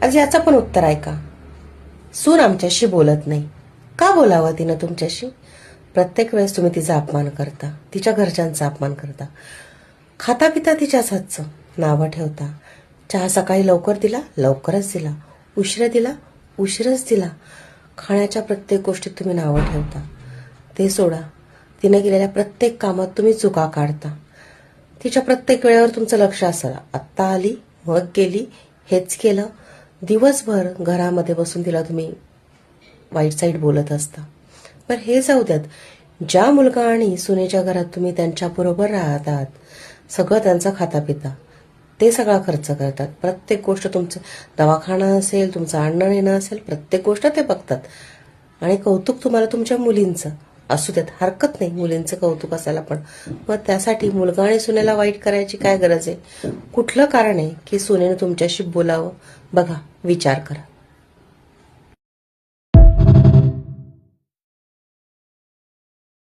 आज याचं पण उत्तर ऐका. सून आमच्याशी बोलत नाही. का बोलावं तिनं तुमच्याशी? प्रत्येक वेळेस तुम्ही तिचा अपमान करता, तिच्या घरच्यांचा अपमान करता, खाता पिता तिच्याच हातचं नावं ठेवता. चहा सकाळी लवकर दिला, लवकरच दिला, उशिरा दिला, उशिराच दिला. खाण्याच्या प्रत्येक गोष्टीत तुम्ही नावं ठेवता. ते सोडा, तिने केलेल्या प्रत्येक कामात तुम्ही चुका काढता. तिच्या प्रत्येक वेळेवर तुमचं लक्ष असेल. आत्ता आली, मग गेली, हेच केलं. दिवसभर घरामध्ये बसून तिला तुम्ही वाईट साईड बोलत असता. पण हे जाऊ द्यात, ज्या मुलगा आणि सुनेच्या घरात तुम्ही त्यांच्याबरोबर राहतात, सगळं त्यांचं खाता पिता, ते सगळा खर्च करतात. प्रत्येक गोष्ट, तुमचं दवाखाना असेल, तुमचं आणणं नेणं असेल, प्रत्येक गोष्ट ते बघतात. आणि कौतुक तुम्हाला तुमच्या मुलींचं असू देत, हरकत नाही मुलींचं कौतुक असायला. पण मग त्यासाठी मुलगा आणि सुनेला वाईट करायची काय गरज आहे? कुठलं कारण आहे की सुनेनं तुमच्याशी बोलावं? बघा, विचार करा.